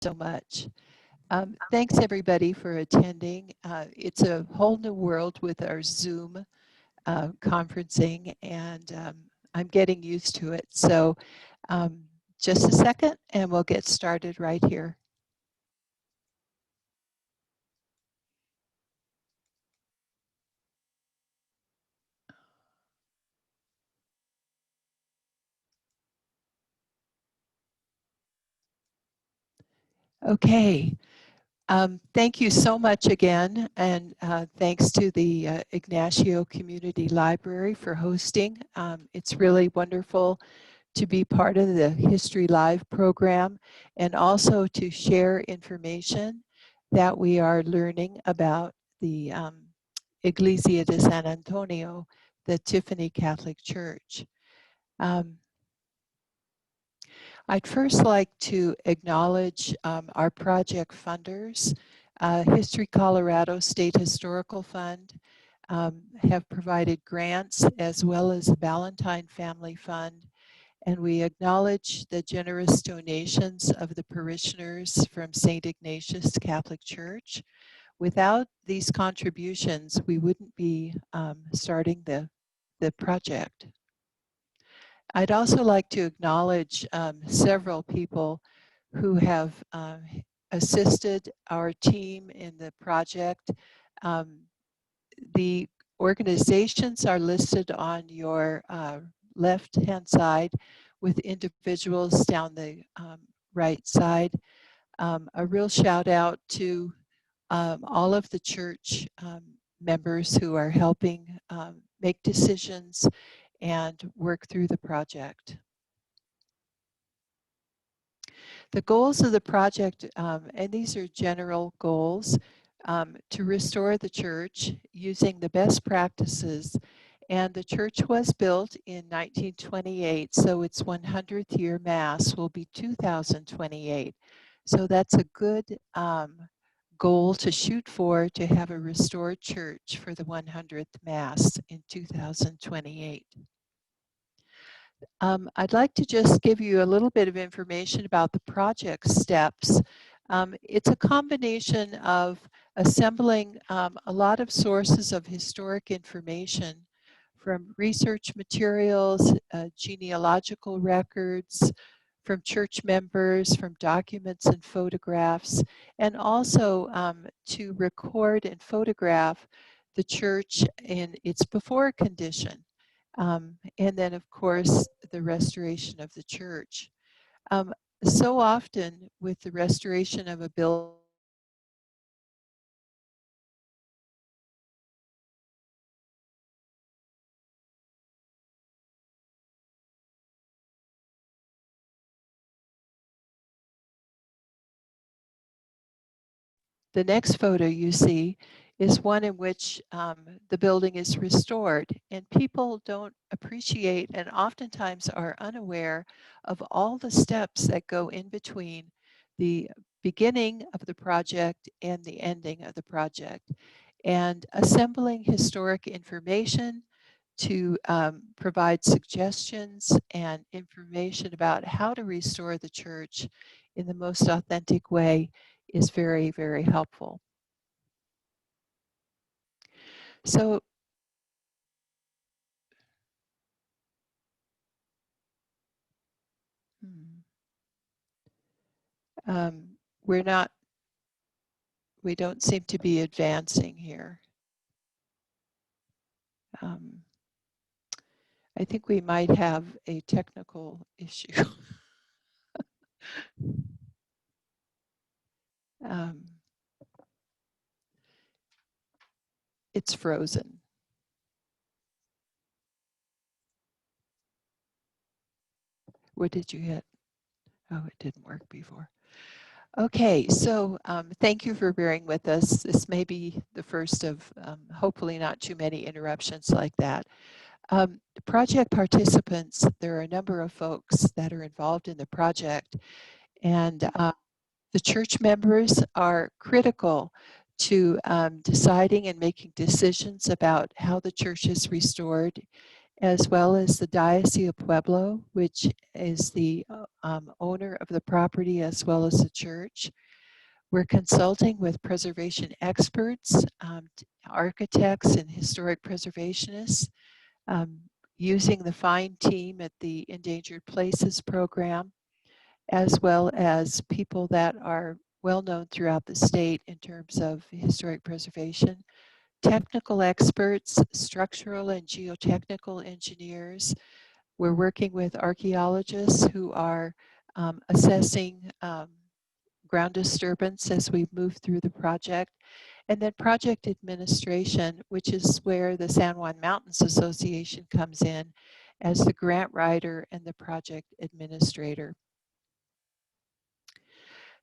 so much. Thanks everybody for attending. It's a whole new world with our Zoom conferencing, and I'm getting used to it. So um, just a second and we'll get started right here. Okay. Thank you so much again, and thanks to the Ignacio Community Library for hosting. It's really wonderful to be part of the History Live program and also to share information that we are learning about the Iglesia de San Antonio, the Tiffany Catholic Church. I'd first like to acknowledge our project funders. History Colorado State Historical Fund have provided grants, as well as the Ballantyne Family Fund. And we acknowledge the generous donations of the parishioners from St. Ignatius Catholic Church. Without these contributions, we wouldn't be starting the project. I'd also like to acknowledge several people who have assisted our team in the project. The organizations are listed on your left-hand side with individuals down the right side. A real shout out to all of the church members who are helping make decisions and work through the project. The goals of the project, and these are general goals, to restore the church using the best practices. And the church was built in 1928, so its 100th year Mass will be 2028. So that's a good goal to shoot for, to have a restored church for the 100th Mass in 2028. I'd like to just give you a little bit of information about the project steps. It's a combination of assembling a lot of sources of historic information from research materials, genealogical records, from church members, from documents and photographs, and also to record and photograph the church in its before condition. And then, of course, the restoration of the church. So often with the restoration of a building, the next photo you see is one in which the building is restored, and people don't appreciate and oftentimes are unaware of all the steps that go in between the beginning of the project and the ending of the project. And assembling historic information to provide suggestions and information about how to restore the church in the most authentic way is very, very helpful. So we don't seem to be advancing here. I think we might have a technical issue. It's frozen. What did you hit? Oh, it didn't work before. Okay, so thank you for bearing with us. This may be the first of hopefully not too many interruptions like that. Project participants, there are a number of folks that are involved in the project, and the church members are critical to deciding and making decisions about how the church is restored. as well as the Diocese of Pueblo, which is the owner of the property as well as the church. We're consulting with preservation experts, architects and historic preservationists, using the fine team at the Endangered Places program, as well as people that are well known throughout the state in terms of historic preservation, technical experts, structural and geotechnical engineers. We're working with archaeologists who are assessing ground disturbance as we move through the project. And then project administration, which is where the San Juan Mountains Association comes in as the grant writer and the project administrator.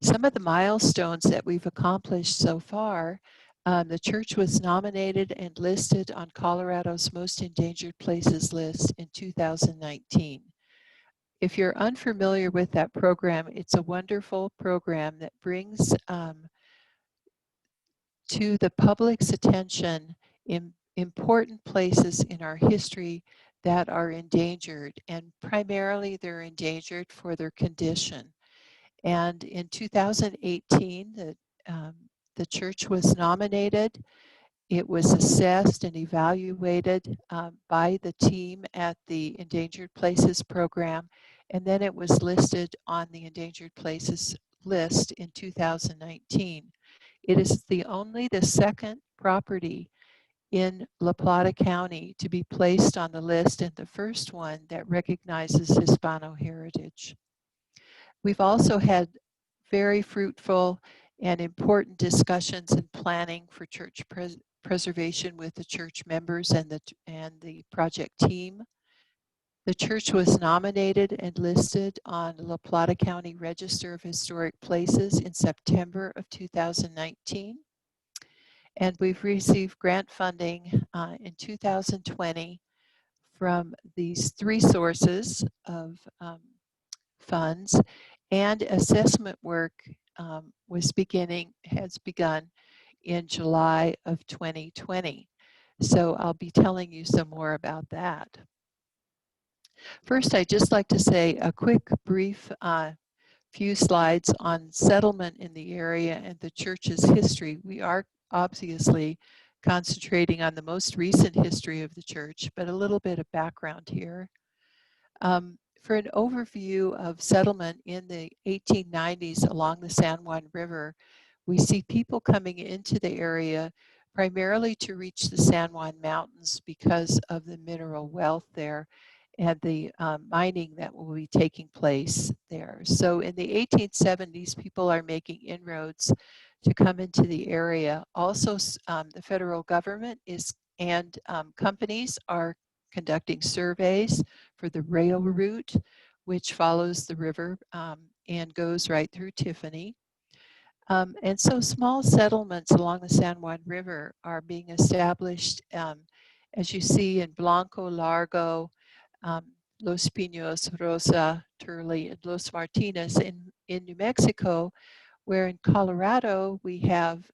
Some of the milestones that we've accomplished so far, the church was nominated and listed on Colorado's Most Endangered Places list in 2019. If you're unfamiliar with that program, it's a wonderful program that brings to the public's attention in important places in our history that are endangered, and primarily they're endangered for their condition. And in 2018, the church was nominated. It was assessed and evaluated by the team at the Endangered Places program, and then it was listed on the Endangered Places list in 2019. It is the second property in La Plata County to be placed on the list, and the first one that recognizes Hispano heritage. We've also had very fruitful and important discussions and planning for church preservation with the church members and the project team. The church was nominated and listed on La Plata County Register of Historic Places in September of 2019. And we've received grant funding in 2020 from these three sources of funds, and assessment work has begun in July of 2020. So I'll be telling you some more about that. First, I'd just like to say a quick, brief few slides on settlement in the area and the church's history. We are obviously concentrating on the most recent history of the church, but a little bit of background here. For an overview of settlement in the 1890s along the San Juan River, we see people coming into the area primarily to reach the San Juan Mountains because of the mineral wealth there and the mining that will be taking place there. So in the 1870s, people are making inroads to come into the area. Also, the federal government and companies are conducting surveys for the rail route, which follows the river and goes right through Tiffany. And so small settlements along the San Juan River are being established, as you see in Blanco, Largo, Los Pinos, Rosa, Turley, and Los Martinez in New Mexico, where in Colorado we have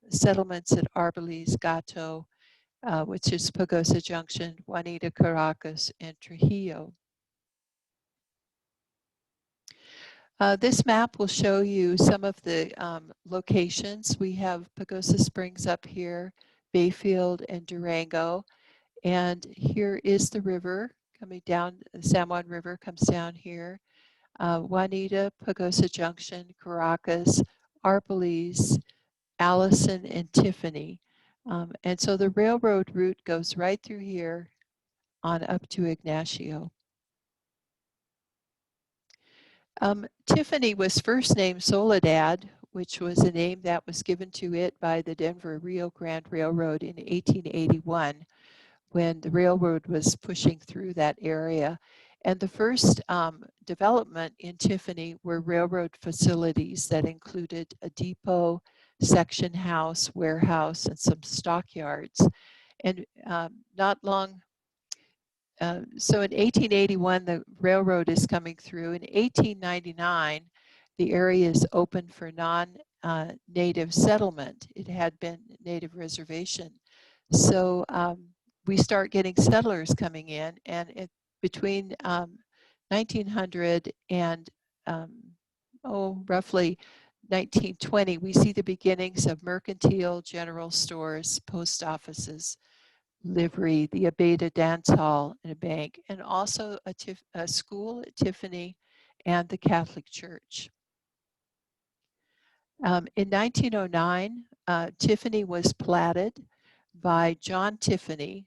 settlements at Arbolís, Gato, which is Pagosa Junction, Juanita, Caracas, and Trujillo. This map will show you some of the locations. We have Pagosa Springs up here, Bayfield, and Durango. And here is the river coming down, the San Juan River comes down here. Juanita, Pagosa Junction, Caracas, Arbolís, Allison, and Tiffany. And so the railroad route goes right through here on up to Ignacio. Tiffany was first named Soledad, which was a name that was given to it by the Denver Rio Grande Railroad in 1881 when the railroad was pushing through that area. And the first development in Tiffany were railroad facilities that included a depot, section house, warehouse, and some stockyards. And not long so in 1881, the railroad is coming through. In 1899, the area is open for non-native settlement. It had been native reservation. So we start getting settlers coming in, and between 1900 and roughly 1920, we see the beginnings of mercantile, general stores, post offices, livery, the Abeta Dance Hall, and a bank, and also a school at Tiffany and the Catholic Church. In 1909, Tiffany was platted by John Tiffany.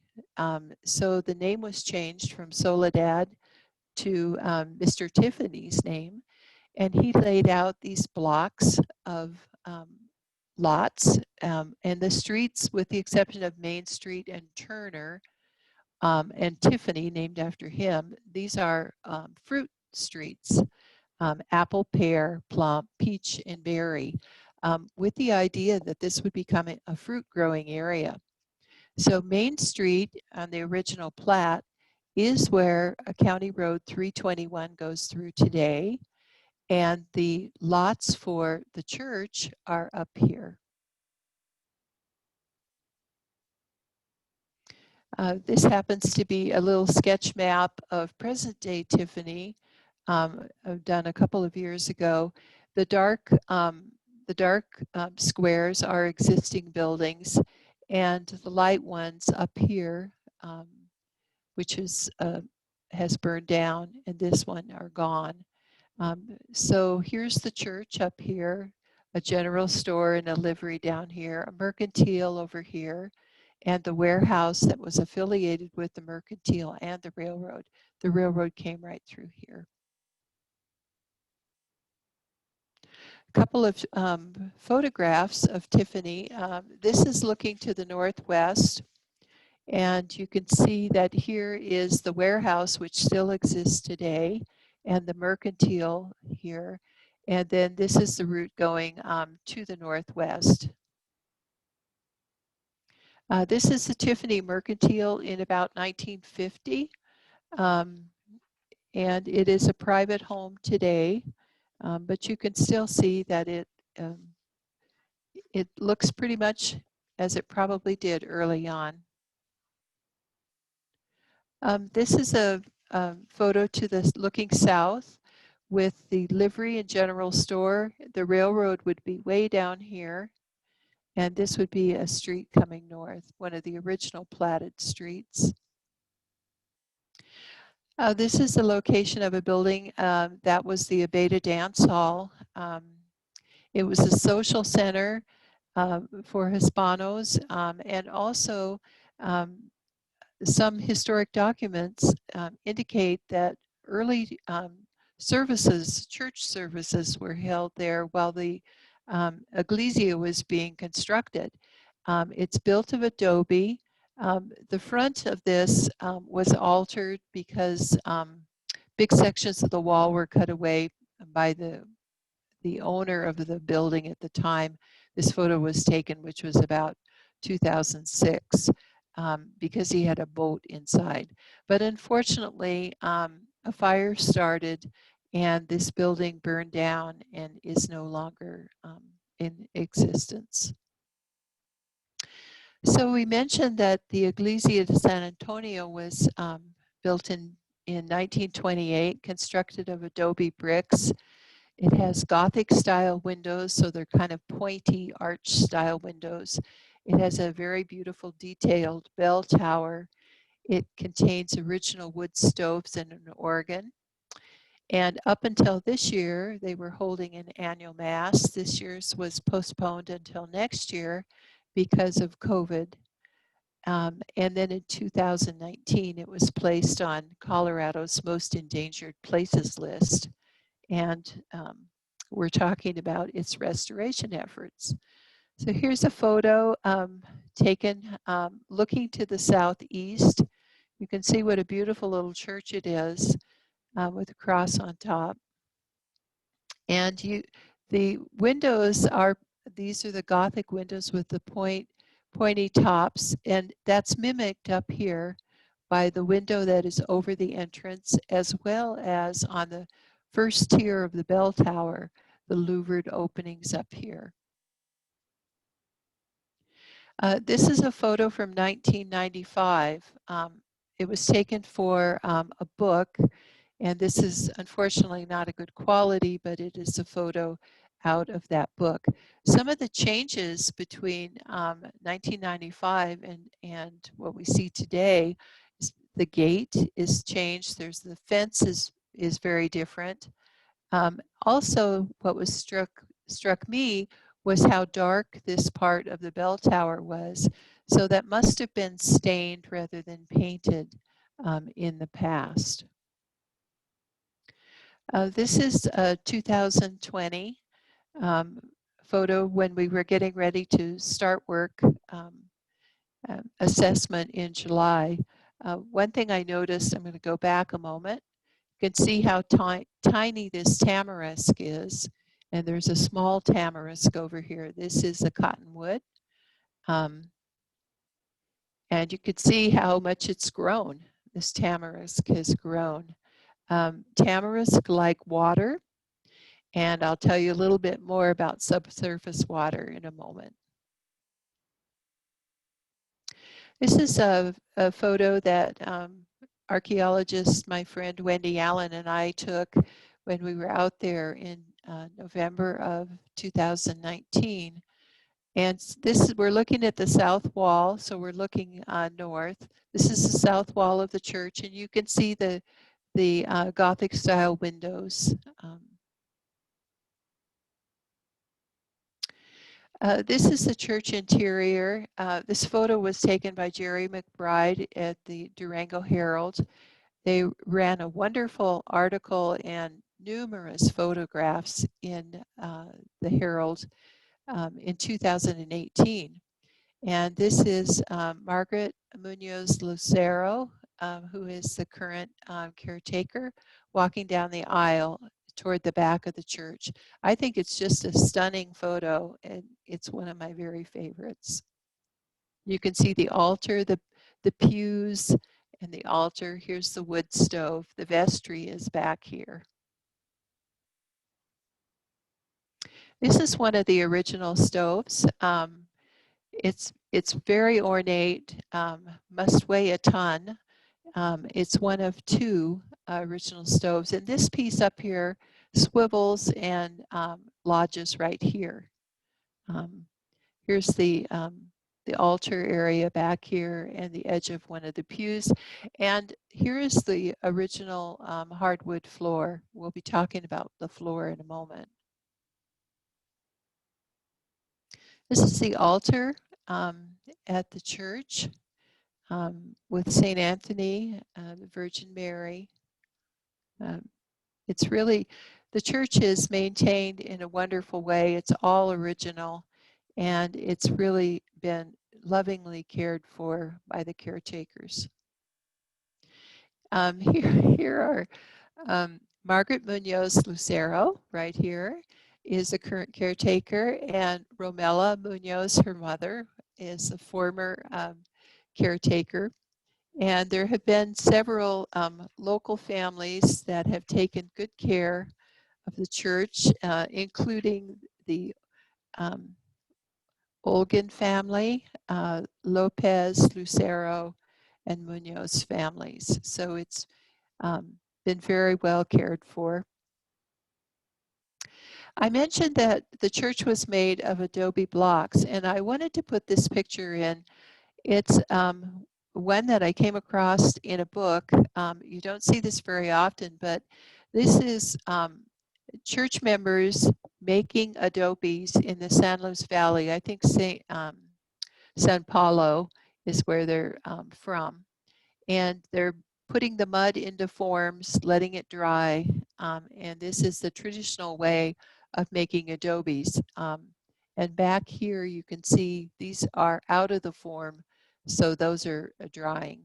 So the name was changed from Soledad to Mr. Tiffany's name. And he laid out these blocks of lots, and the streets, with the exception of Main Street and Turner, and Tiffany, named after him, these are fruit streets, apple, pear, plum, peach, and berry, with the idea that this would become a fruit growing area. So Main Street on the original plat is where County Road 321 goes through today, and the lots for the church are up here. This happens to be a little sketch map of present-day Tiffany, done a couple of years ago. The dark squares are existing buildings, and the light ones up here, which has burned down, and this one are gone. So here's the church up here, a general store and a livery down here, a mercantile over here, and the warehouse that was affiliated with the mercantile and the railroad. The railroad came right through here. A couple of photographs of Tiffany. This is looking to the northwest, and you can see that here is the warehouse, which still exists today, and the mercantile here. And then this is the route going to the northwest. This is the Tiffany Mercantile in about 1950, and it is a private home today, but you can still see that it looks pretty much as it probably did early on. This is a photo to the looking south with the livery and general store. The railroad would be way down here, and this would be a street coming north, one of the original platted streets. This is the location of a building that was the Abeta Dance Hall. It was a social center for Hispanos, and also some historic documents indicate that early services, church services, were held there while the Iglesia was being constructed. It's built of adobe. The front of this was altered because big sections of the wall were cut away by the owner of the building at the time this photo was taken, which was about 2006, because he had a boat inside. But unfortunately, a fire started and this building burned down and is no longer in existence. So we mentioned that the Iglesia de San Antonio was built in 1928, constructed of adobe bricks. It has Gothic style windows, so they're kind of pointy arch style windows. It has a very beautiful detailed bell tower. It contains original wood stoves and an organ. And up until this year, they were holding an annual mass. This year's was postponed until next year because of COVID. And then in 2019, it was placed on Colorado's most endangered places list. And we're talking about its restoration efforts. So here's a photo taken looking to the southeast. You can see what a beautiful little church it is with a cross on top. And the windows are, these are the Gothic windows with the pointy tops, and that's mimicked up here by the window that is over the entrance, as well as on the first tier of the bell tower, the louvered openings up here. This is a photo from 1995. It was taken for a book, and this is unfortunately not a good quality, but it is a photo out of that book. Some of the changes between 1995 and what we see today is the gate is changed. There's the fence is very different. Also, what was struck me was how dark this part of the bell tower was. So that must have been stained rather than painted in the past. This is a 2020 photo when we were getting ready to start work assessment in July. One thing I noticed, I'm going to go back a moment. You can see how tiny this tamarisk is. And there's a small tamarisk over here. This is a cottonwood. And you can see how much it's grown. This tamarisk has grown. Tamarisk like water. And I'll tell you a little bit more about subsurface water in a moment. This is a photo that archaeologist, my friend Wendy Allen, and I took when we were out there in November of 2019. And this, we're looking at the south wall, so we're looking north. This is the south wall of the church, and you can see the Gothic style windows. This is the church interior. This photo was taken by Jerry McBride at the Durango Herald. They ran a wonderful article and numerous photographs in the Herald in 2018. And this is Margaret Munoz Lucero, who is the current caretaker, walking down the aisle toward the back of the church. I think it's just a stunning photo, and it's one of my very favorites. You can see the altar, the pews, and the altar. Here's the wood stove. The vestry is back here. This is one of the original stoves. It's very ornate, must weigh a ton. It's one of two original stoves. And this piece up here swivels and lodges right here. Here's the altar area back here and the edge of one of the pews. And here is the original hardwood floor. We'll be talking about the floor in a moment. This is the altar at the church with St. Anthony, the Virgin Mary. It's really, the church is maintained in a wonderful way. It's all original, and it's really been lovingly cared for by the caretakers. Here are Margaret Munoz Lucero, right here, is a current caretaker, and Romela Munoz, her mother, is a former caretaker. And there have been several local families that have taken good care of the church, including the Olgan family, Lopez, Lucero, and Munoz families. So it's been very well cared for. I mentioned that the church was made of adobe blocks, and I wanted to put this picture in. It's one that I came across in a book. You don't see this very often, but this is church members making adobes in the San Luis Valley. I think San Paulo is where they're from. And they're putting the mud into forms, letting it dry. And this is the traditional way of making adobes. And back here, you can see these are out of the form, so those are drying.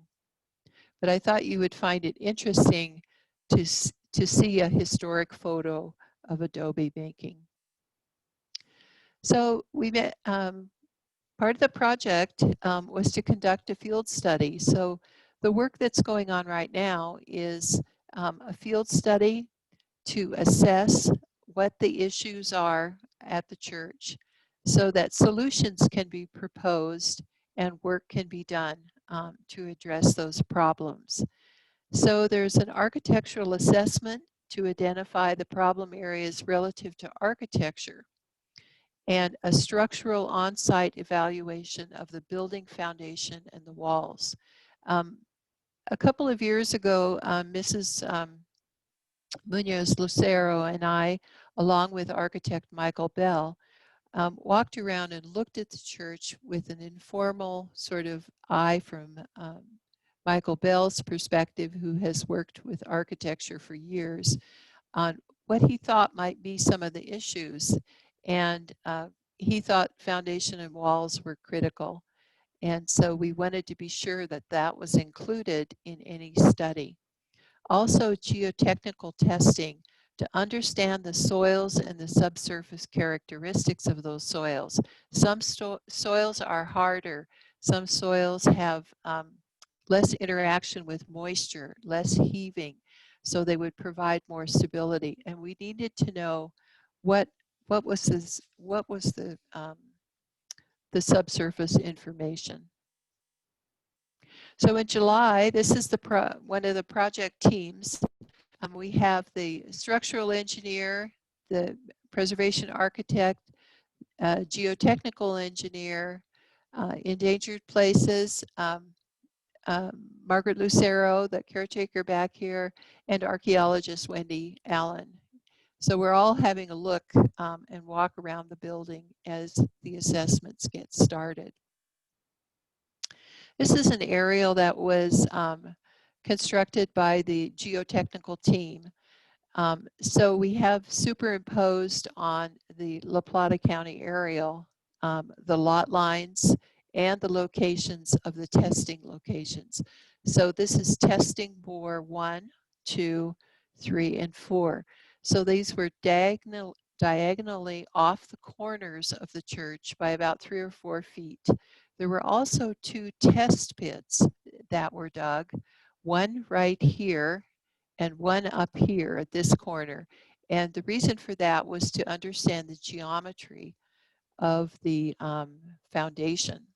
But I thought you would find it interesting to see a historic photo of adobe making. So we met, part of the project was to conduct a field study. So the work that's going on right now is a field study to assess what the issues are at the church. so that solutions can be proposed and work can be done to address those problems. So there's an architectural assessment to identify the problem areas relative to architecture, and a structural on-site evaluation of the building foundation and the walls. A couple of years ago, Mrs. Munoz Lucero and I, along with architect Michael Bell, walked around and looked at the church with an informal sort of eye from Michael Bell's perspective, who has worked with architecture for years, on what he thought might be some of the issues. And he thought foundation and walls were critical. And so we wanted to be sure that that was included in any study. Also, geotechnical testing to understand the soils and the subsurface characteristics of those soils. Some soils are harder. Some soils have less interaction with moisture, less heaving, so they would provide more stability. And we needed to know what was the subsurface information. So in July, this is one of the project teams. We have the structural engineer, the preservation architect, geotechnical engineer, endangered places, Margaret Lucero, the caretaker back here, and archaeologist Wendy Allen. So we're all having a look and walk around the building as the assessments get started. This is an aerial that was constructed by the geotechnical team. So we have superimposed on the La Plata County aerial the lot lines and the locations of the testing locations. So this is testing bore 1, 2, 3, and 4. So these were diagonally off the corners of the church by about 3 or 4 feet. There were also 2 test pits that were dug, one right here and one up here at this corner. And the reason for that was to understand the geometry of the foundation.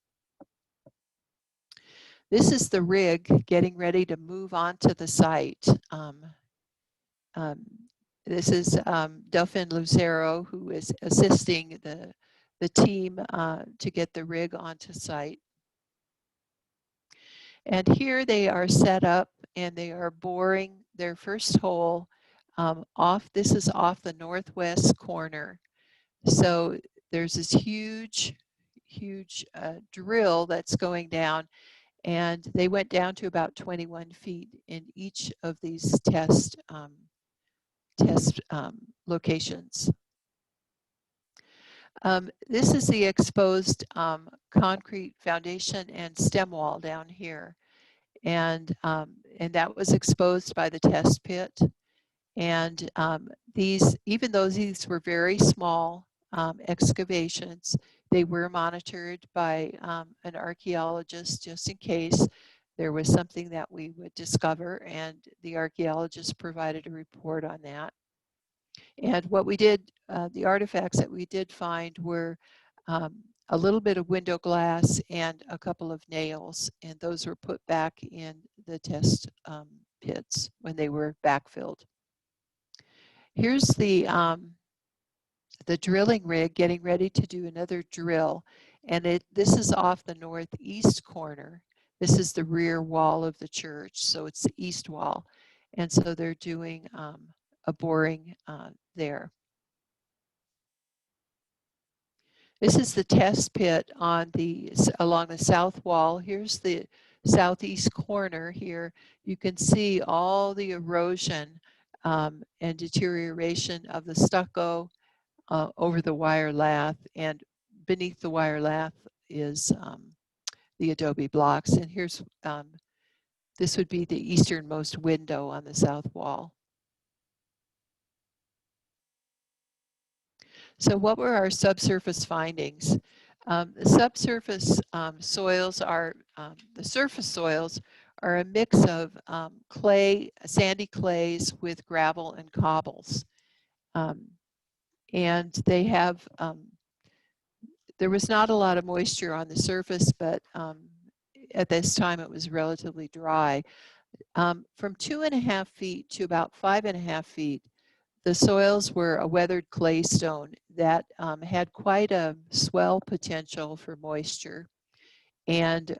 This is the rig getting ready to move onto the site. This is Delphine Lucero, who is assisting the team to get the rig onto site. And here they are set up and they are boring their first hole this is off the northwest corner. So there's this huge drill that's going down, and they went down to about 21 feet in each of these test locations. This is the exposed concrete foundation and stem wall down here. And that was exposed by the test pit. And even though these were very small excavations, they were monitored by an archaeologist just in case there was something that we would discover, and the archaeologist provided a report on that. And what we did, the artifacts that we did find were a little bit of window glass and a couple of nails, and those were put back in the test pits when they were backfilled. Here's the drilling rig getting ready to do another drill, and this is off the northeast corner. This is the rear wall of the church, so it's the east wall, and so they're doing a boring there. This is the test pit along the south wall. Here's the southeast corner here. You can see all the erosion and deterioration of the stucco over the wire lath, and beneath the wire lath is the adobe blocks. And here's, this would be the easternmost window on the south wall. So what were our subsurface findings? The subsurface soils are, the surface soils are a mix of sandy clays with gravel and cobbles. And they have there was not a lot of moisture on the surface, but at this time it was relatively dry. From 2.5 feet to about 5.5 feet, the soils were a weathered clay stone that had quite a swell potential for moisture and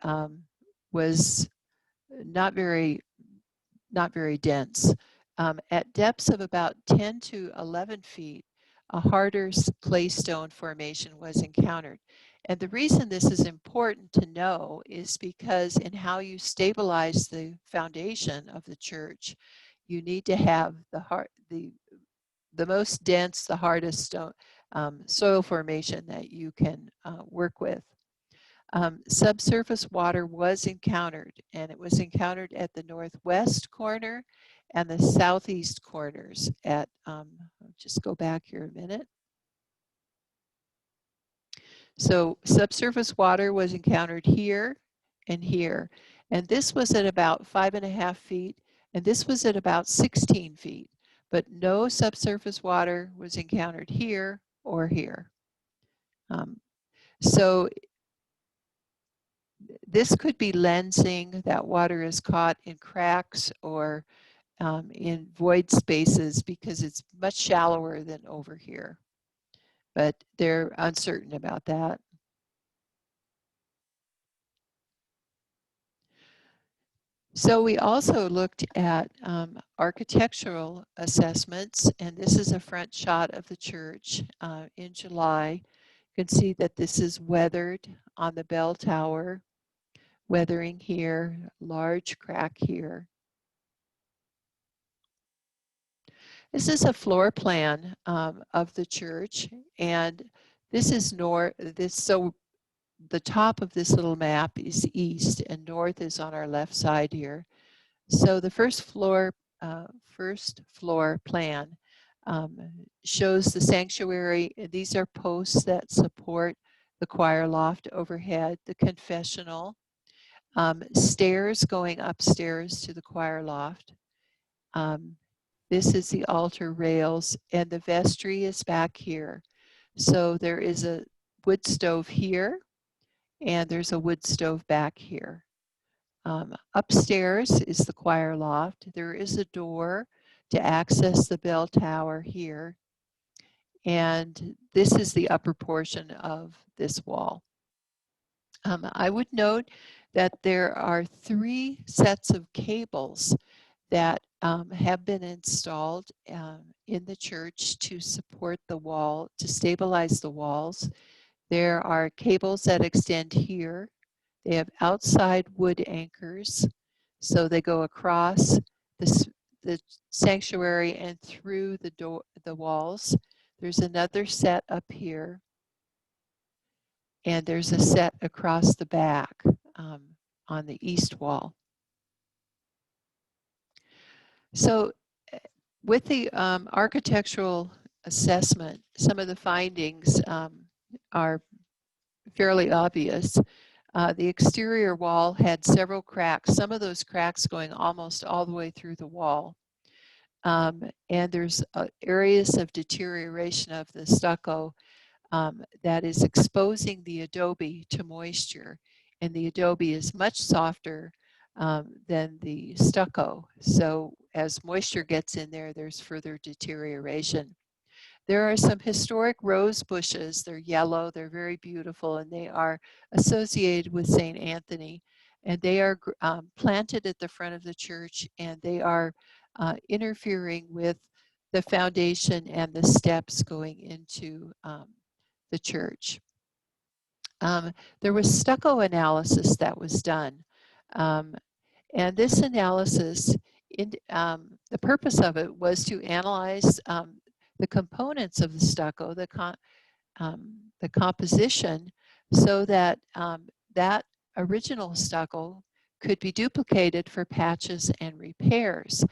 was not very dense. At depths of about 10 to 11 feet, a harder clay stone formation was encountered. And the reason this is important to know is because in how you stabilize the foundation of the church, you need to have the most dense, the hardest stone, soil formation that you can work with. Subsurface water was encountered, and it was encountered at the northwest corner and the southeast corners at, I'll just go back here a minute. So subsurface water was encountered here and here, and this was at about 5.5 feet, and this was at about 16 feet, but no subsurface water was encountered here or here. So this could be lensing, that water is caught in cracks or in void spaces because it's much shallower than over here. But they're uncertain about that. So we also looked at architectural assessments, and this is a front shot of the church in July. You can see that this is weathered on the bell tower, weathering here, large crack here. This is a floor plan of the church, and this is north. So the top of this little map is east, and north is on our left side here. So the first floor plan shows the sanctuary. These are posts that support the choir loft overhead, the confessional, stairs going upstairs to the choir loft. This is the altar rails, and the vestry is back here. So there is a wood stove here, and there's a wood stove back here. Upstairs is the choir loft. There is a door to access the bell tower here. And this is the upper portion of this wall. I would note that there are 3 sets of cables that have been installed in the church to support the wall, to stabilize the walls. There are cables that extend here. They have outside wood anchors, so they go across the sanctuary and through the walls. There's another set up here, and there's a set across the back on the east wall. So with the architectural assessment, some of the findings are fairly obvious. The exterior wall had several cracks, some of those cracks going almost all the way through the wall. And there's areas of deterioration of the stucco that is exposing the adobe to moisture. And the adobe is much softer than the stucco. So as moisture gets in there, there's further deterioration. There are some historic rose bushes. They're yellow, they're very beautiful, and they are associated with St. Anthony. And they are planted at the front of the church, and they are interfering with the foundation and the steps going into the church. There was stucco analysis that was done. And this analysis, the purpose of it was to analyze the components of the stucco, the composition, so that that original stucco could be duplicated for patches and repairs.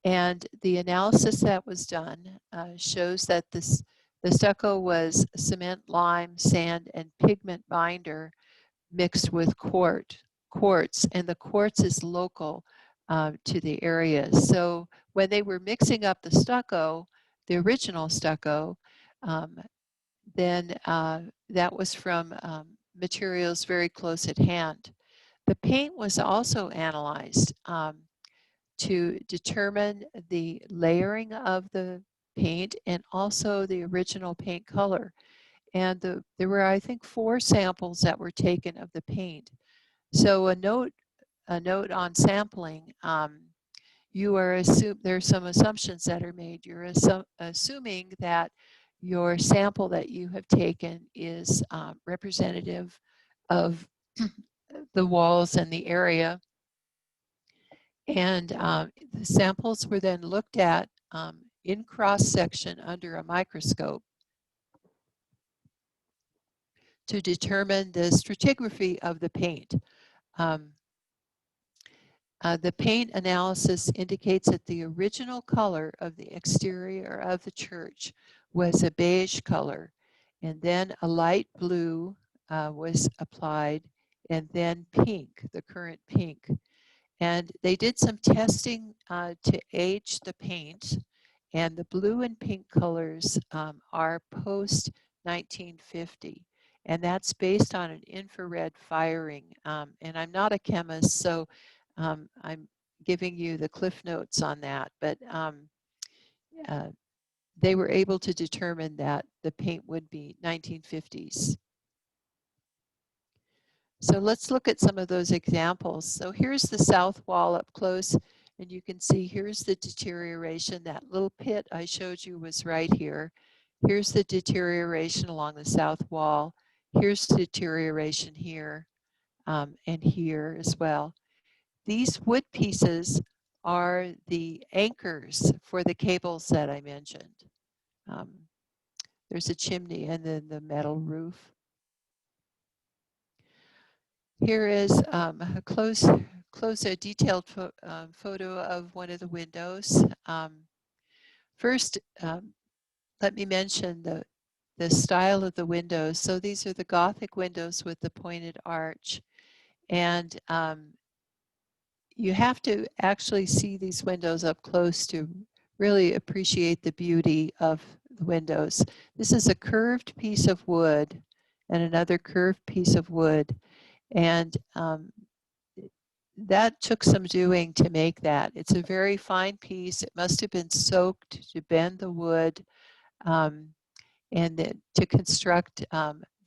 And the analysis that was done shows that the stucco was cement, lime, sand, and pigment binder mixed with quartz, and the quartz is local to the area. So when they were mixing up the stucco, the original stucco, then that was from materials very close at hand. The paint was also analyzed to determine the layering of the paint and also the original paint color. And there were, I think, 4 samples that were taken of the paint. So a note on sampling, there's some assumptions that are made. You're assuming that your sample that you have taken is representative of the walls and the area. And the samples were then looked at in cross-section under a microscope to determine the stratigraphy of the paint. The paint analysis indicates that the original color of the exterior of the church was a beige color, and then a light blue was applied, and then pink, the current pink. And they did some testing to age the paint, and the blue and pink colors are post 1950. And that's based on an infrared firing. And I'm not a chemist, so I'm giving you the cliff notes on that. But they were able to determine that the paint would be 1950s. So let's look at some of those examples. So here's the south wall up close, and you can see here's the deterioration. That little pit I showed you was right here. Here's the deterioration along the south wall. Here's deterioration here and here as well. These wood pieces are the anchors for the cables that I mentioned. There's a chimney and then the metal roof. Here is a detailed photo of one of the windows. First, let me mention the style of the windows. So these are the Gothic windows with the pointed arch. And you have to actually see these windows up close to really appreciate the beauty of the windows. This is a curved piece of wood and another curved piece of wood. And that took some doing to make that. It's a very fine piece. It must have been soaked to bend the wood and to construct,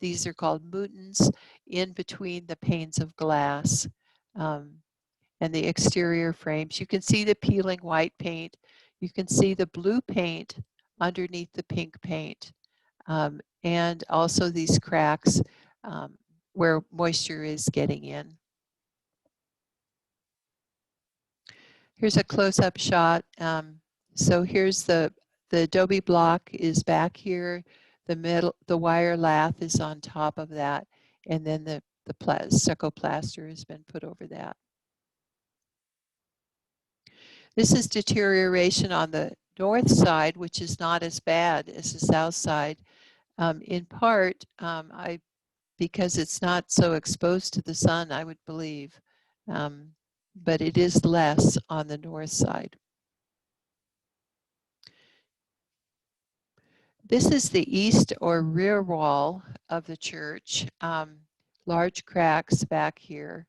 these are called moutons, in between the panes of glass and the exterior frames. You can see the peeling white paint. You can see the blue paint underneath the pink paint. And also these cracks where moisture is getting in. Here's a close-up shot. So here's the adobe block is back here. The wire lath is on top of that, and then the stucco plaster has been put over that. This is deterioration on the north side, which is not as bad as the south side. In part, because it's not so exposed to the sun, I would believe. But it is less on the north side. This is the east or rear wall of the church. Large cracks back here.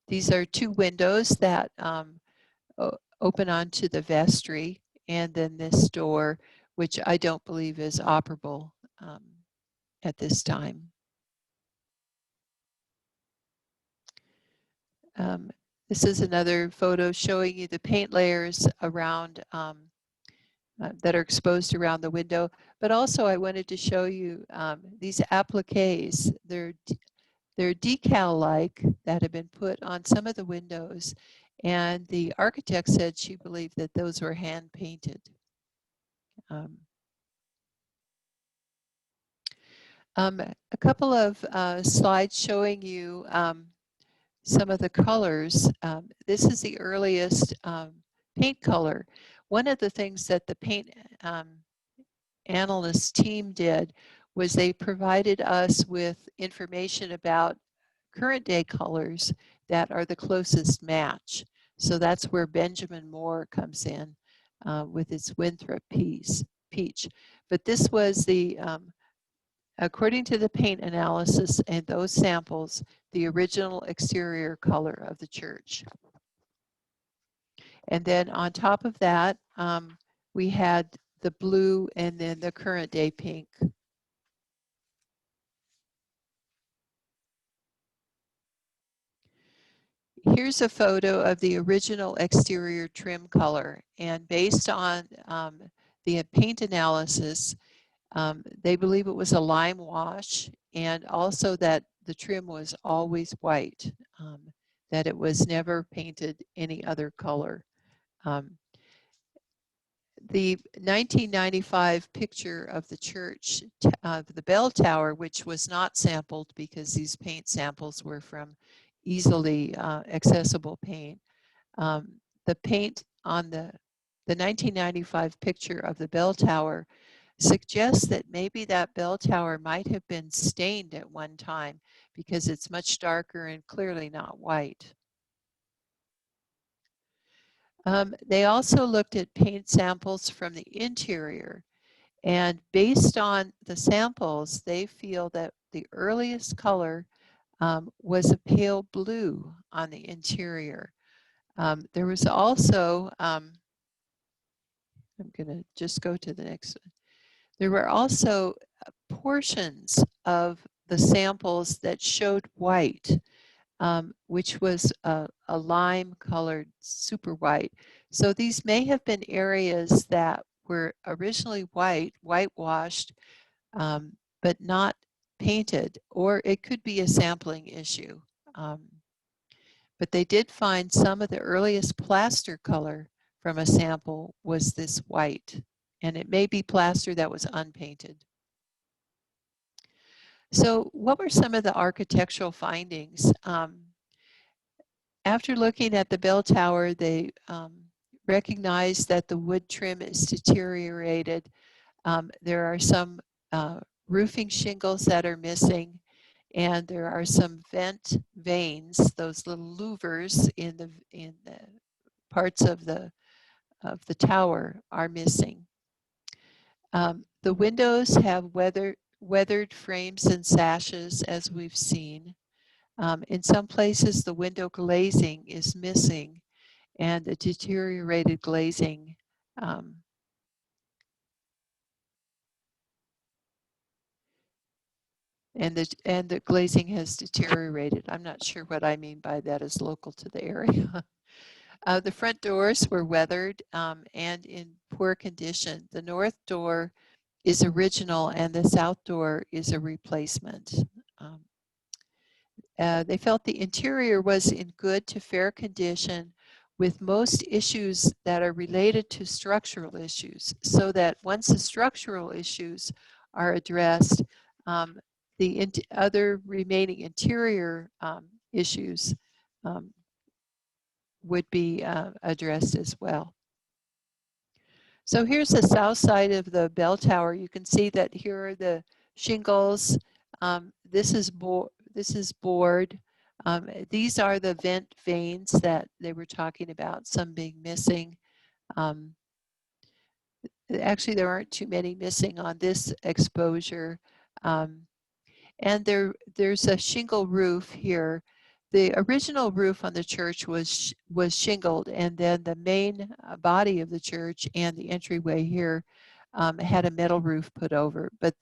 These are 2 windows that open onto the vestry, and then this door, which I don't believe is operable at this time. This is another photo showing you the paint layers around that are exposed around the window. But also I wanted to show you these appliques. They're decal-like that have been put on some of the windows. And the architect said she believed that those were hand painted. A couple of slides showing you some of the colors. This is the earliest paint color. One of the things that the paint analyst team did was they provided us with information about current day colors that are the closest match. So that's where Benjamin Moore comes in with its Winthrop peach. But this was the according to the paint analysis and those samples, the original exterior color of the church. And then on top of that, we had the blue and then the current day pink. Here's a photo of the original exterior trim color. And based on the paint analysis, they believe it was a lime wash, and also that the trim was always white, that it was never painted any other color. The 1995 picture of the church, the bell tower, which was not sampled because these paint samples were from easily accessible paint. The paint on the 1995 picture of the bell tower suggests that maybe that bell tower might have been stained at one time because it's much darker and clearly not white. They also looked at paint samples from the interior, and based on the samples, they feel that the earliest color was a pale blue on the interior. There was also, I'm going to just go to the next one. There were also portions of the samples that showed white, which was a lime colored super white. So these may have been areas that were originally whitewashed, but not painted, or it could be a sampling issue. But they did find some of the earliest plaster color from a sample was this white, and it may be plaster that was unpainted. So what were some of the architectural findings? After looking at the bell tower, they recognized that the wood trim is deteriorated. There are some roofing shingles that are missing, and there are some vent vanes, those little louvers in the parts of the tower are missing. The windows have weathered frames and sashes, as we've seen. In some places, the window glazing is missing, and the deteriorated glazing and the glazing has deteriorated. I'm not sure what I mean by that is local to the area. The front doors were weathered and in poor condition. The north door is original and the south door is a replacement. They felt the interior was in good to fair condition, with most issues that are related to structural issues, so that once the structural issues are addressed, the other remaining interior issues would be addressed as well. So here's the south side of the bell tower. You can see that here are the shingles. This is board. These are the vent vanes that they were talking about, some being missing. Actually, there aren't too many missing on this exposure. And there's a shingle roof here. The original roof on the church was shingled, and then the main body of the church and the entryway here had a metal roof put over. But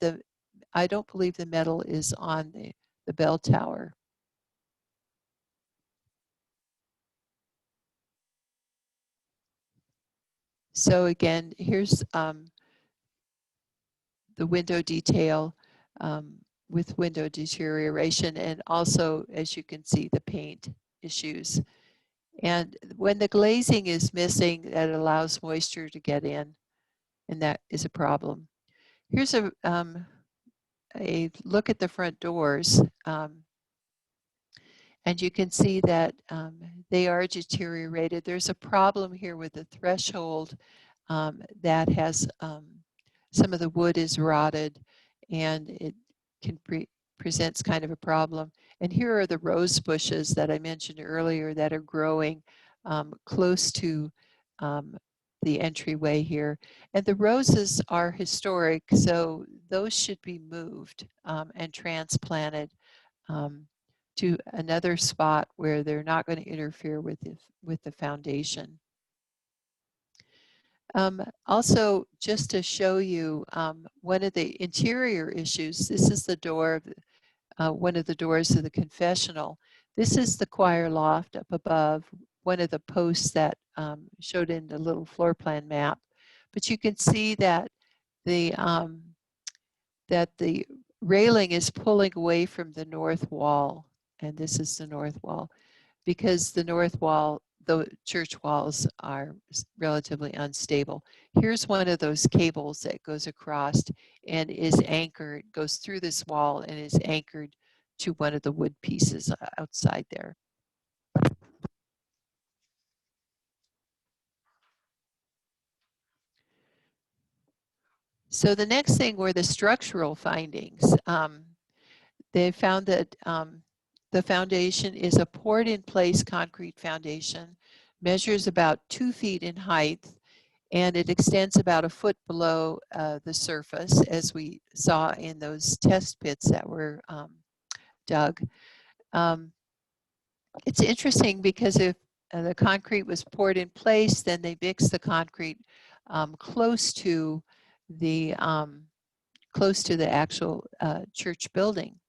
I don't believe the metal is on the bell tower. So again, here's the window detail with window deterioration, and also, as you can see, the paint issues. And when the glazing is missing, that allows moisture to get in, and that is a problem. Here's a look at the front doors. And you can see that they are deteriorated. There's a problem here with the threshold that has some of the wood is rotted, and it can presents kind of a problem. And here are the rose bushes that I mentioned earlier that are growing close to the entryway here. And the roses are historic, so those should be moved and transplanted to another spot where they're not going to interfere with the foundation. Also, just to show you one of the interior issues, this is the door of one of the doors of the confessional. This is the choir loft up above, one of the posts that showed in the little floor plan map. But you can see that the railing is pulling away from the north wall, and this is the north wall, because the north wall, the church walls are relatively unstable. Here's one of those cables that goes across and is anchored, goes through this wall and is anchored to one of the wood pieces outside there. So the next thing were the structural findings. They found that the foundation is a poured in place concrete foundation, measures about 2 feet in height, and it extends about a foot below the surface, as we saw in those test pits that were dug. It's interesting because if the concrete was poured in place, then they mixed the concrete close to the actual church building.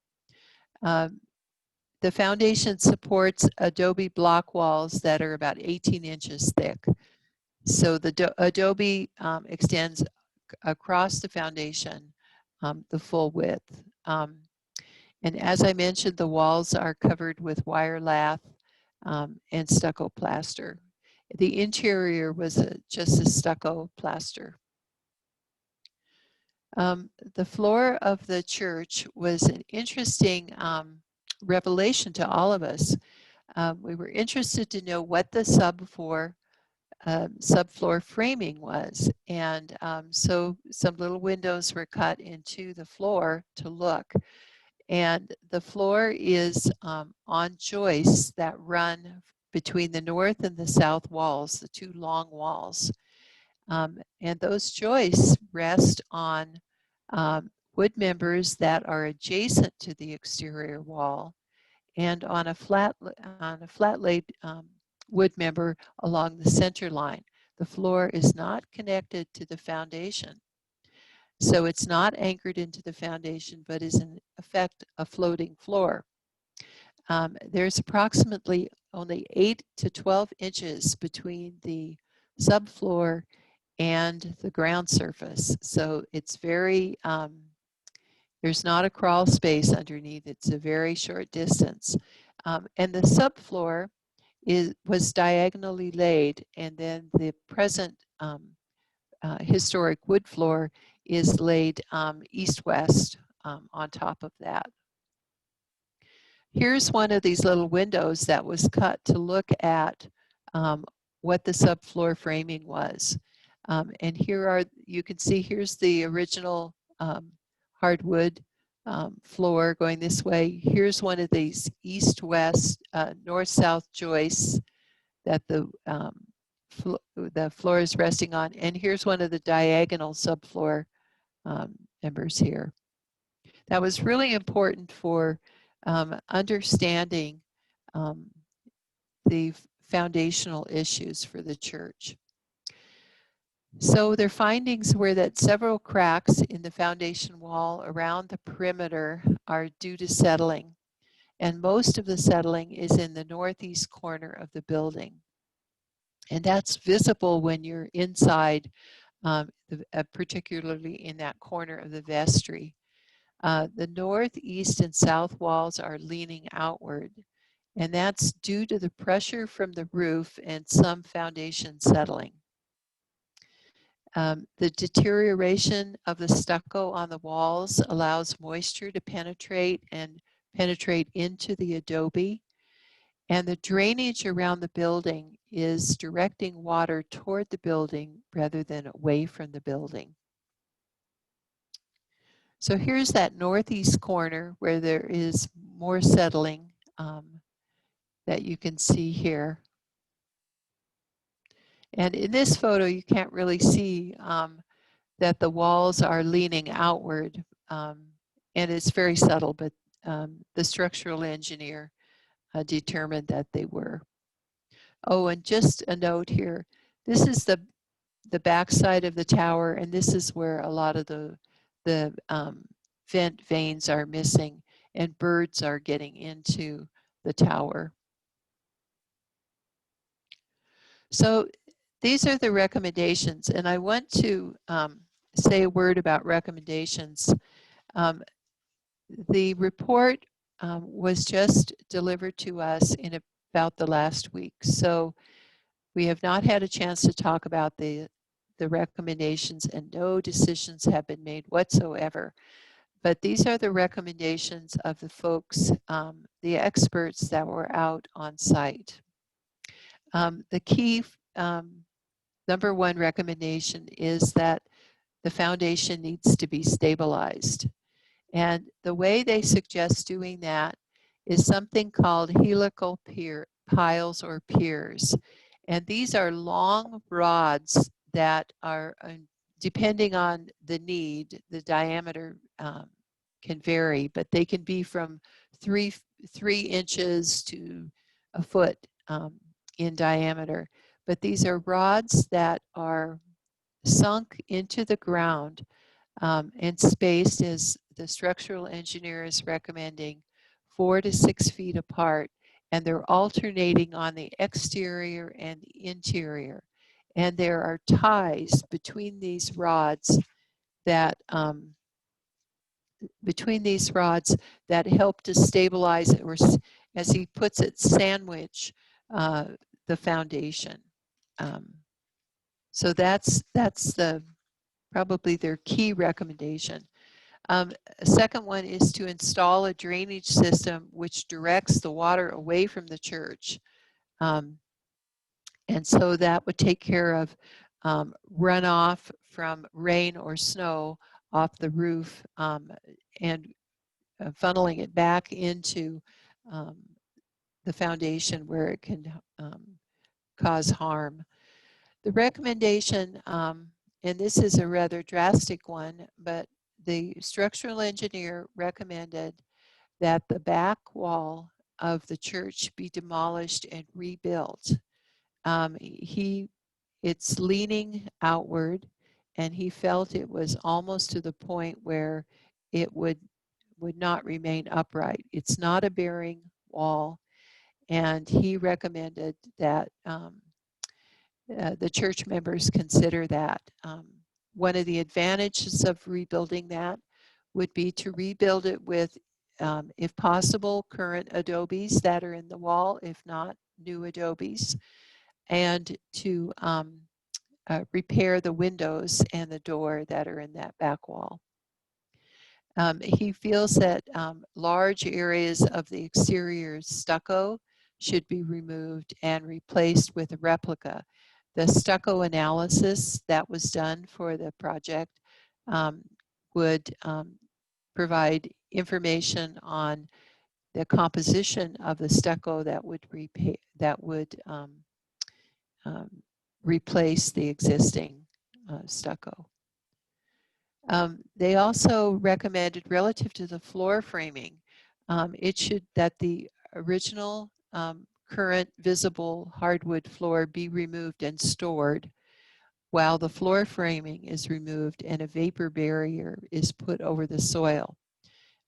The foundation supports adobe block walls that are about 18 inches thick. So the adobe extends across the foundation the full width. And as I mentioned, the walls are covered with wire lath and stucco plaster. The interior was just a stucco plaster. The floor of the church was an interesting revelation to all of us. We were interested to know what the subfloor framing was. And so some little windows were cut into the floor to look. And the floor is on joists that run between the north and the south walls, the two long walls. And those joists rest on wood members that are adjacent to the exterior wall and on a flat laid wood member along the center line. The floor is not connected to the foundation. So it's not anchored into the foundation, but is in effect a floating floor. There's approximately only 8 to 12 inches between the subfloor and the ground surface. So it's very, there's not a crawl space underneath. It's a very short distance. And the subfloor was diagonally laid, and then the present historic wood floor is laid east-west on top of that. Here's one of these little windows that was cut to look at what the subfloor framing was. And here are, you can see, here's the original hardwood floor going this way. Here's one of these east-west, north-south joists that the floor is resting on. And here's one of the diagonal subfloor members here. That was really important for understanding the foundational issues for the church. So their findings were that several cracks in the foundation wall around the perimeter are due to settling, and most of the settling is in the northeast corner of the building. And that's visible when you're inside, particularly in that corner of the vestry. The north, east, and south walls are leaning outward, and that's due to the pressure from the roof and some foundation settling. The deterioration of the stucco on the walls allows moisture to penetrate into the adobe, and the drainage around the building is directing water toward the building rather than away from the building. So here's that northeast corner where there is more settling that you can see here. And in this photo, you can't really see that the walls are leaning outward, and it's very subtle, but the structural engineer determined that they were. Oh, and just a note here, this is the back side of the tower, and this is where a lot of the vent vanes are missing, and birds are getting into the tower. So these are the recommendations, and I want to say a word about recommendations. The report was just delivered to us in about the last week, so we have not had a chance to talk about the recommendations, and no decisions have been made whatsoever. But these are the recommendations of the folks, the experts that were out on site. The key number one recommendation is that the foundation needs to be stabilized. And the way they suggest doing that is something called helical piles or piers. And these are long rods that are, depending on the need, the diameter can vary, but they can be from three inches to a foot in diameter. But these are rods that are sunk into the ground and spaced, as the structural engineer is recommending, 4 to 6 feet apart, and they're alternating on the exterior and the interior. And there are ties between these rods that help to stabilize, or as he puts it, sandwich the foundation. So that's probably their key recommendation. A second one is to install a drainage system which directs the water away from the church. And so that would take care of runoff from rain or snow off the roof, and funneling it back into the foundation where it can cause harm. The recommendation, and this is a rather drastic one, but the structural engineer recommended that the back wall of the church be demolished and rebuilt. It's leaning outward, and he felt it was almost to the point where it would not remain upright. It's not a bearing wall, and he recommended that the church members consider that. One of the advantages of rebuilding that would be to rebuild it with, if possible, current adobes that are in the wall, if not new adobes, and to repair the windows and the door that are in that back wall. He feels that large areas of the exterior stucco should be removed and replaced with a replica. The stucco analysis that was done for the project would provide information on the composition of the stucco that would replace the existing stucco. They also recommended, relative to the floor framing, that the original current visible hardwood floor be removed and stored, while the floor framing is removed and a vapor barrier is put over the soil.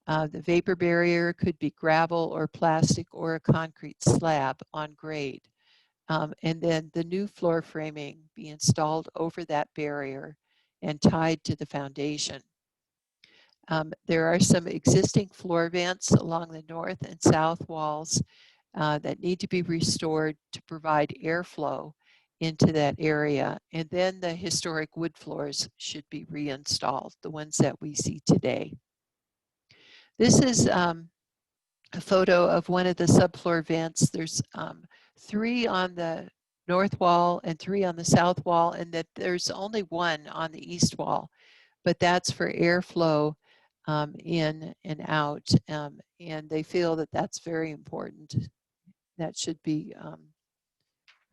The vapor barrier could be gravel or plastic or a concrete slab on grade. And then the new floor framing be installed over that barrier and tied to the foundation. There are some existing floor vents along the north and south walls that need to be restored to provide airflow into that area. And then the historic wood floors should be reinstalled, the ones that we see today. This is a photo of one of the subfloor vents. There's 3 on the north wall and 3 on the south wall, and that there's only 1 on the east wall, but that's for airflow in and out, and they feel that that's very important. That should be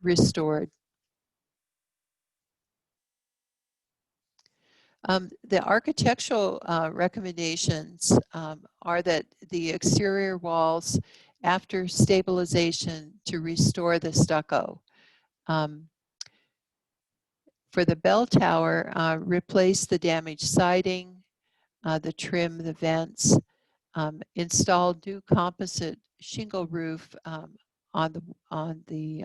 restored. The architectural recommendations are that the exterior walls, after stabilization, to restore the stucco. For the bell tower, replace the damaged siding, the trim, the vents, install new composite shingle roof on the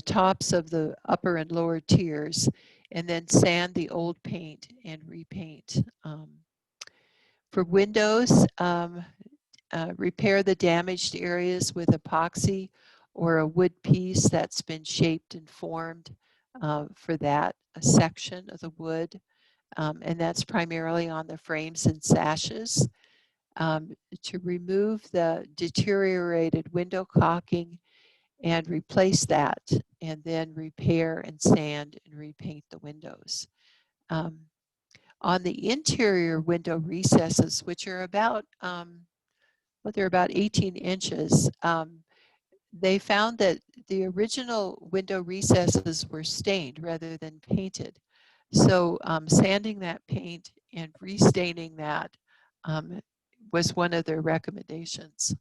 tops of the upper and lower tiers, and then sand the old paint and repaint. For windows, repair the damaged areas with epoxy or a wood piece that's been shaped and formed for that section of the wood. And that's primarily on the frames and sashes. To remove the deteriorated window caulking and replace that, and then repair and sand and repaint the windows. On the interior window recesses, which are about, they're about 18 inches, they found that the original window recesses were stained rather than painted. So sanding that paint and restaining that was one of their recommendations.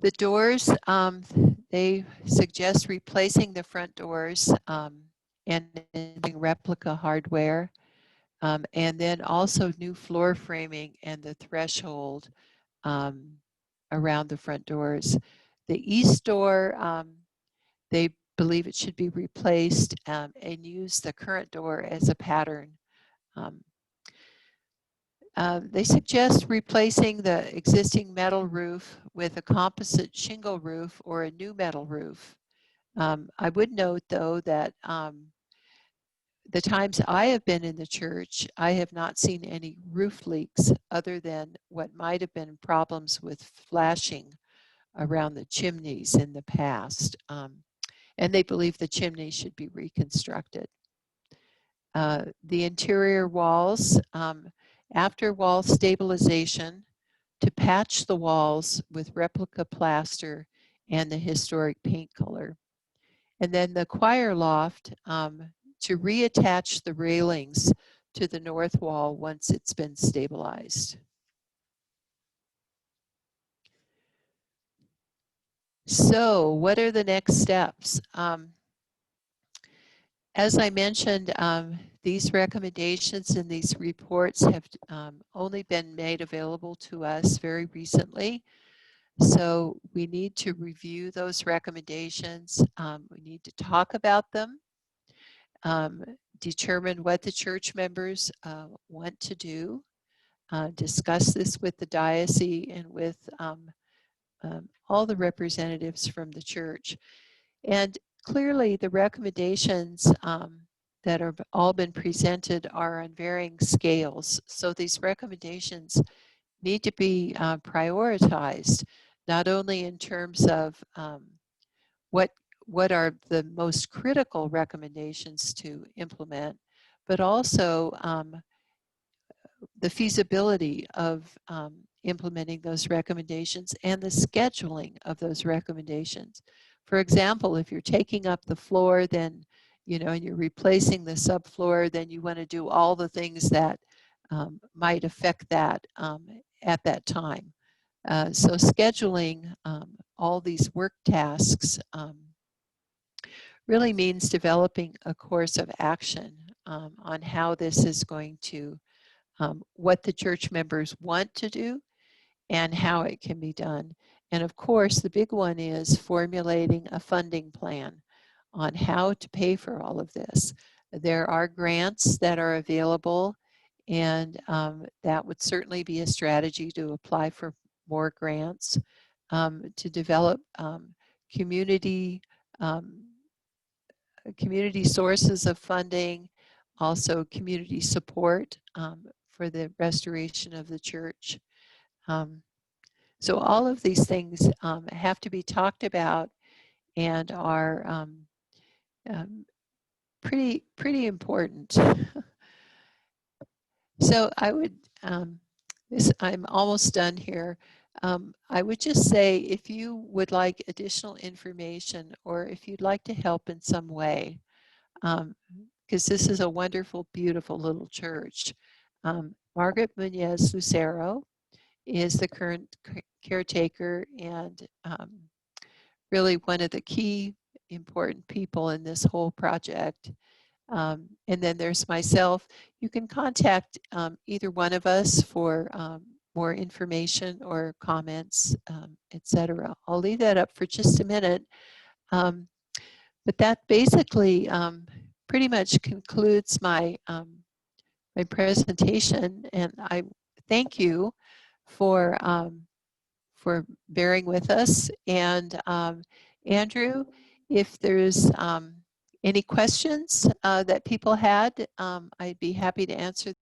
The doors, they suggest replacing the front doors and using replica hardware, and then also new floor framing and the threshold around the front doors. The east door, they believe it should be replaced and use the current door as a pattern. They suggest replacing the existing metal roof with a composite shingle roof or a new metal roof. I would note, though, that the times I have been in the church, I have not seen any roof leaks other than what might have been problems with flashing around the chimneys in the past. And they believe the chimney should be reconstructed. The interior walls, after wall stabilization, to patch the walls with replica plaster and the historic paint color. And then the choir loft, to reattach the railings to the north wall once it's been stabilized. So what are the next steps? As I mentioned, these recommendations and these reports have only been made available to us very recently. So we need to review those recommendations. We need to talk about them, determine what the church members want to do, discuss this with the diocese and with all the representatives from the church. And clearly the recommendations that have all been presented are on varying scales. So these recommendations need to be prioritized, not only in terms of what are the most critical recommendations to implement, but also the feasibility of implementing those recommendations and the scheduling of those recommendations. For example, if you're taking up the floor, then, and you're replacing the subfloor, then you want to do all the things that might affect that at that time. So scheduling all these work tasks really means developing a course of action on how this is going to what the church members want to do and how it can be done. And of course, the big one is formulating a funding plan on how to pay for all of this. There are grants that are available, and that would certainly be a strategy to apply for more grants, to develop community sources of funding, also community support for the restoration of the church. So all of these things have to be talked about and are pretty important. So I would, I'm almost done here. I would just say if you would like additional information or if you'd like to help in some way, because this is a wonderful, beautiful little church. Margaret Muñez Lucero is the current caretaker and really one of the key important people in this whole project. And then there's myself. You can contact either one of us for more information or comments, etc. I'll leave that up for just a minute. But that basically pretty much concludes my my presentation, and I thank you for bearing with us. And Andrew, if there's any questions that people had, I'd be happy to answer